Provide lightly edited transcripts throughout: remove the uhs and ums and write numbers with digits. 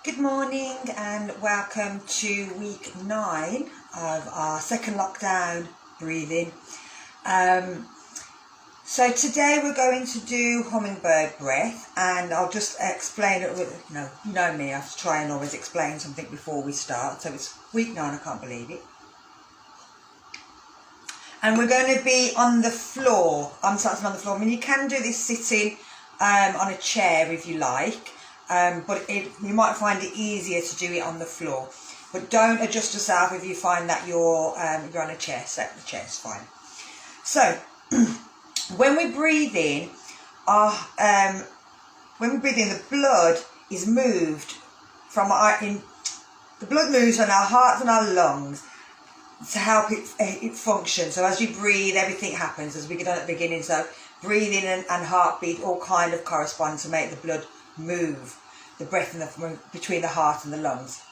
Good morning and welcome to week 9 of our second lockdown breathing. So today we're going to do hummingbird breath, and I'll just explain it with, you know me, I have to try and always explain something before we start. So it's week 9, I can't believe it. And we're going to be on the floor. I'm starting on the floor. I mean, you can do this sitting on a chair if you like. But you might find it easier to do it on the floor. But don't adjust yourself if you find that you're on a chair. So the chair's fine. So when we breathe in, the blood is moved from the blood moves from our hearts and our lungs to help it function. So as you breathe, everything happens as we get on at the beginning. So breathing and heartbeat all kind of correspond to make the blood move, the breath between the heart and the lungs.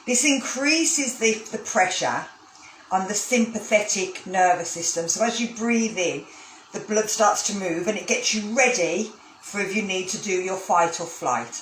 This increases the pressure on the sympathetic nervous system. So as you breathe in, the blood starts to move and it gets you ready for if you need to do your fight or flight.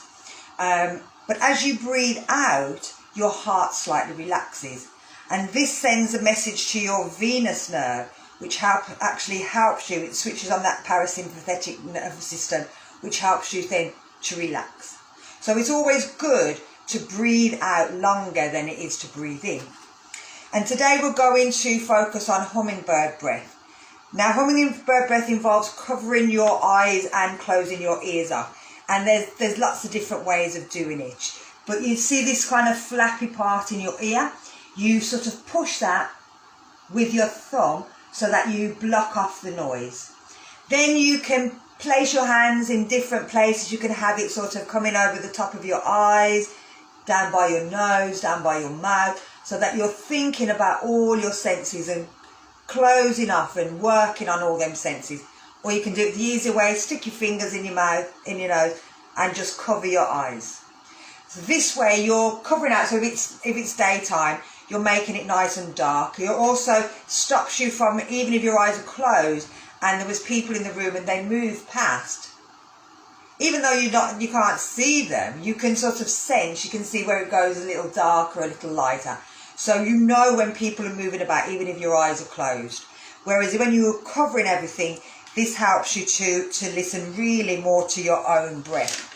But as you breathe out, your heart slightly relaxes. And this sends a message to your venous nerve, which actually helps you. It switches on that parasympathetic nervous system, which helps you then to relax. So it's always good to breathe out longer than it is to breathe in. And today we're going to focus on hummingbird breath. Now, hummingbird breath involves covering your eyes and closing your ears off. And there's lots of different ways of doing it. But you see this kind of flappy part in your ear? You sort of push that with your thumb so that you block off the noise. Then you can place your hands in different places. You can have it sort of coming over the top of your eyes, down by your nose, down by your mouth, so that you're thinking about all your senses and closing off and working on all them senses. Or you can do it the easy way, stick your fingers in your mouth, in your nose, and just cover your eyes. So this way you're covering out, so if it's daytime, you're making it nice and dark. It also stops you from, even if your eyes are closed and there was people in the room and they move past, even though you can't see them, you can sort of sense, you can see where it goes a little darker, a little lighter. So you know when people are moving about, even if your eyes are closed. Whereas when you're covering everything, this helps you to listen really more to your own breath.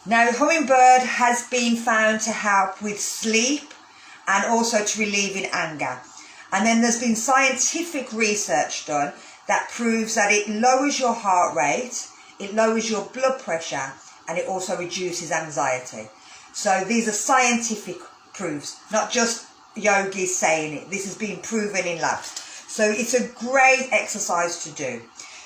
Now, hummingbird has been found to help with sleep and also to relieving anger. And then there's been scientific research done that proves that it lowers your heart rate, it lowers your blood pressure, and it also reduces anxiety. So these are scientific proofs, not just yogis saying it. This has been proven in labs. So it's a great exercise to do.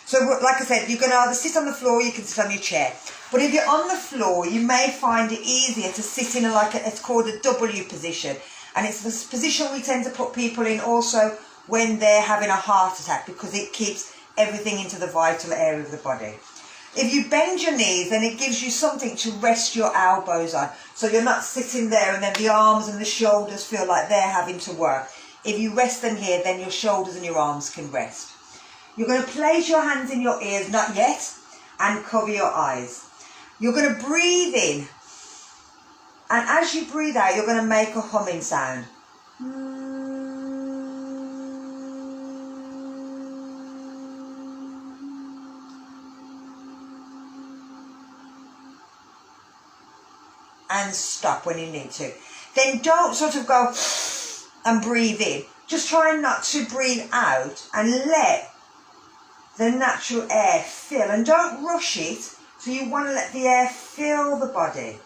So like I said, you can either sit on the floor, you can sit on your chair. But if you're on the floor, you may find it easier to sit in it's called a W position. And it's the position we tend to put people in also when they're having a heart attack, because it keeps everything into the vital area of the body. If you bend your knees, then it gives you something to rest your elbows on. So you're not sitting there and then the arms and the shoulders feel like they're having to work. If you rest them here, then your shoulders and your arms can rest. You're going to place your hands in your ears, not yet, and cover your eyes. You're going to breathe in. And as you breathe out, you're going to make a humming sound. And stop when you need to. Then don't sort of go and breathe in. Just try not to breathe out and let the natural air fill. And don't rush it. So you want to let the air fill the body.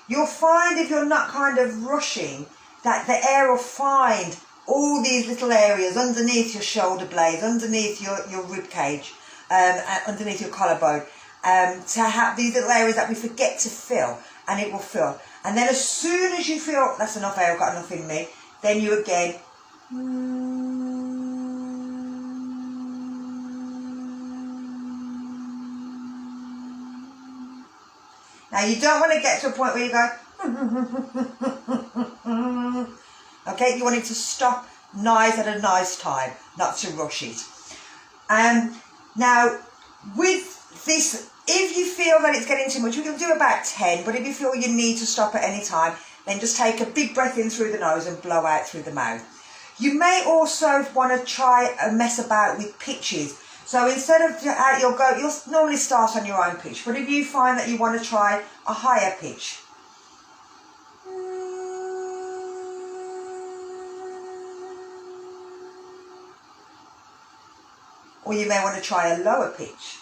You'll find if you're not kind of rushing, that the air will find all these little areas underneath your shoulder blades, underneath your rib cage, underneath your collarbone, to have these little areas that we forget to fill, and it will fill. And then as soon as you feel, that's enough air, I've got enough in me, then you again, now you don't want to get to a point where you go, okay, you want it to stop nice at a nice time, not to rush it. Now, with this If you feel that it's getting too much, we can do about 10, but if you feel you need to stop at any time, then just take a big breath in through the nose and blow out through the mouth. You may also want to try and mess about with pitches. So instead of you'll normally start on your own pitch, but if you find that you want to try a higher pitch, or you may want to try a lower pitch.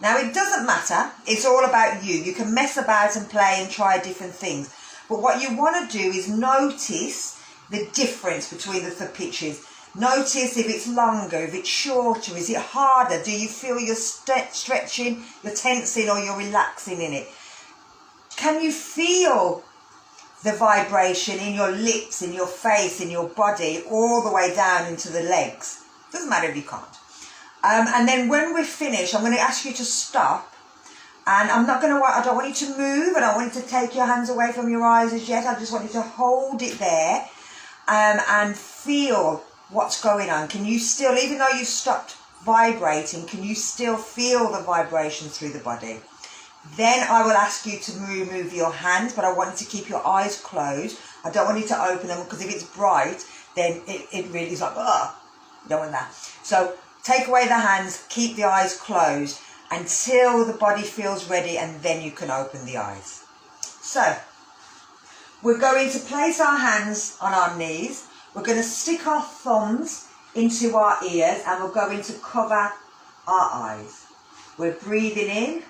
Now it doesn't matter, it's all about you. You can mess about and play and try different things. But what you want to do is notice the difference between the pitches. Notice if it's longer, if it's shorter, is it harder? Do you feel you're stretching, you're tensing, or you're relaxing in it? Can you feel the vibration in your lips, in your face, in your body, all the way down into the legs? Doesn't matter if you can't. And then when we're finished, I'm going to ask you to stop. And I don't want you to move. I don't want you to take your hands away from your eyes as yet. I just want you to hold it there and feel what's going on. Can you still, even though you've stopped vibrating, can you still feel the vibration through the body? Then I will ask you to remove your hands, but I want you to keep your eyes closed. I don't want you to open them, because if it's bright, then it really is like, ugh. You don't want that. So take away the hands, keep the eyes closed until the body feels ready, and then you can open the eyes. So we're going to place our hands on our knees. We're going to stick our thumbs into our ears, and we're going to cover our eyes. We're breathing in.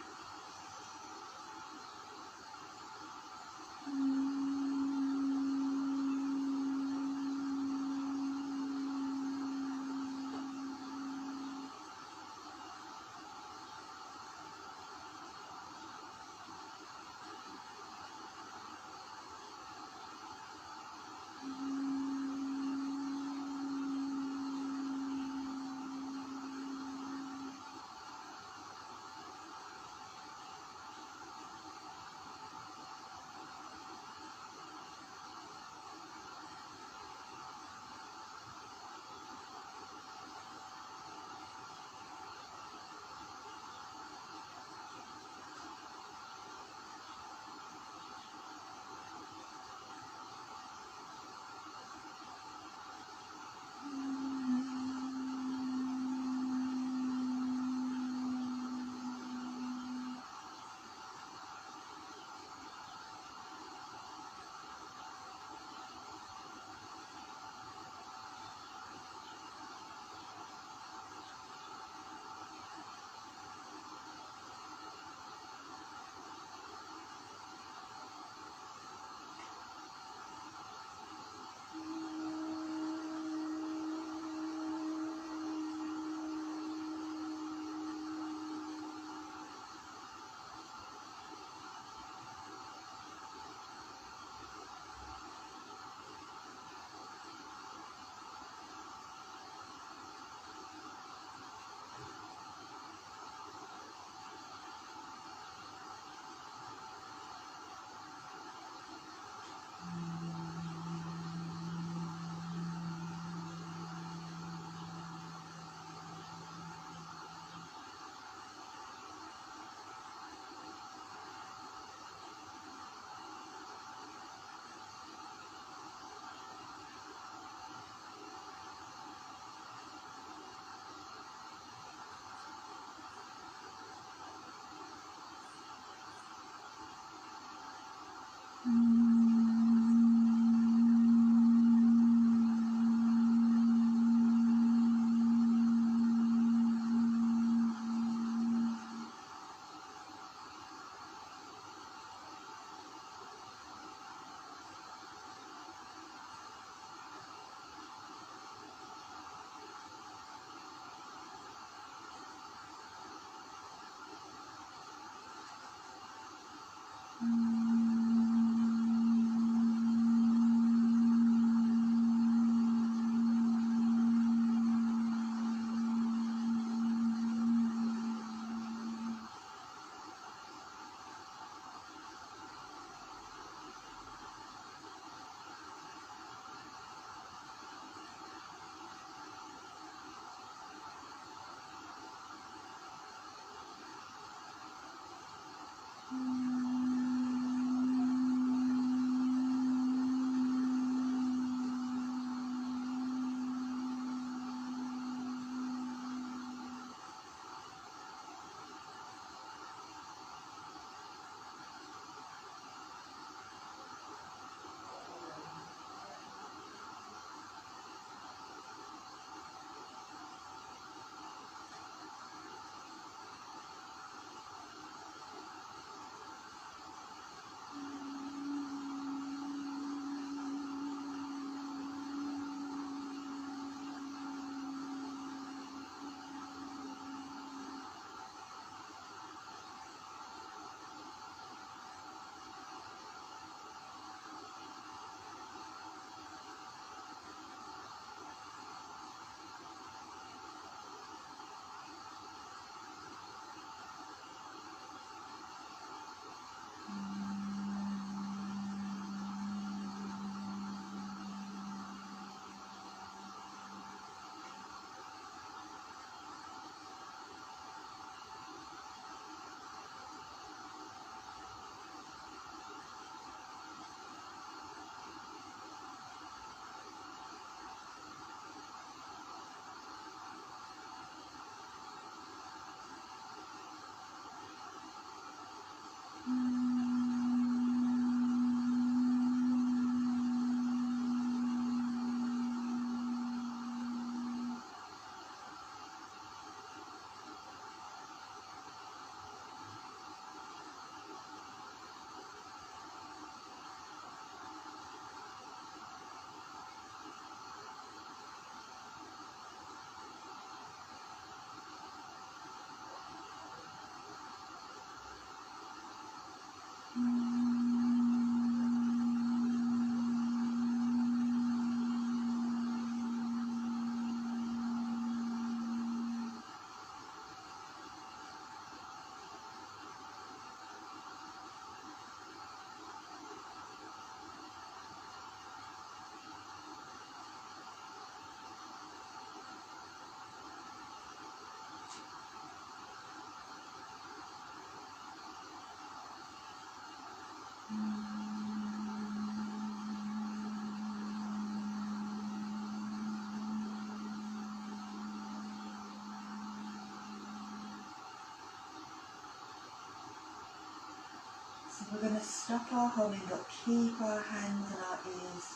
We're going to stop our humming but keep our hands and our ears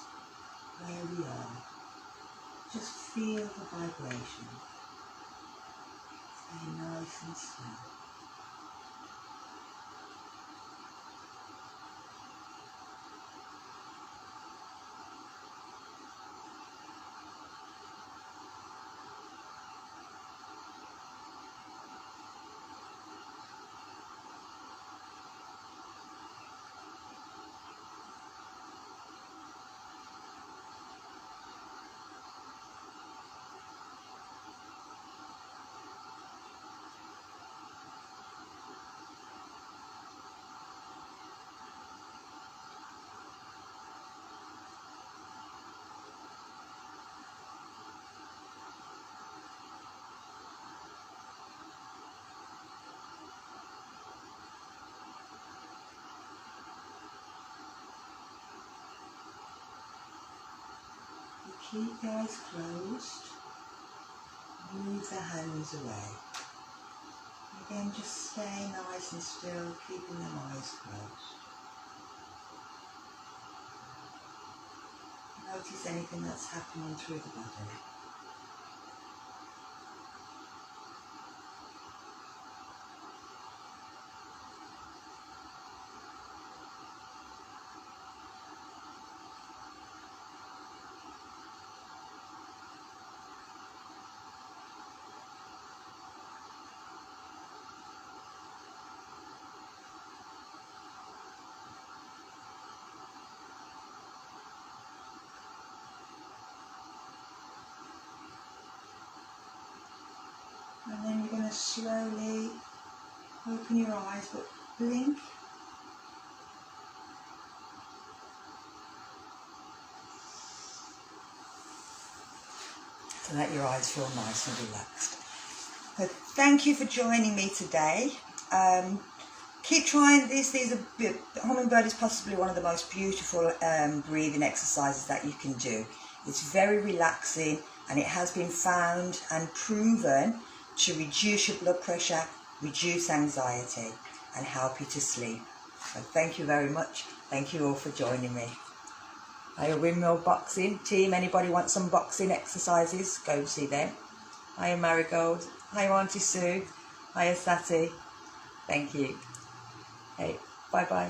where we are. Just feel the vibration. Stay nice and slow. Keep the eyes closed, move the hands away. Again, just stay nice and still, keeping them eyes closed. Notice anything that's happening through the body. And then you're going to slowly open your eyes, but blink. To let your eyes feel nice and relaxed. So thank you for joining me today. Keep trying this. Hummingbird is possibly one of the most beautiful breathing exercises that you can do. It's very relaxing, and it has been found and proven to reduce your blood pressure, reduce anxiety, and help you to sleep. So thank you very much. Thank you all for joining me. Hiya Windmill Boxing team. Anybody want some boxing exercises? Go see them. Hiya Marigold. Hiya Auntie Sue. Hiya Sati. Thank you. Hey, bye bye.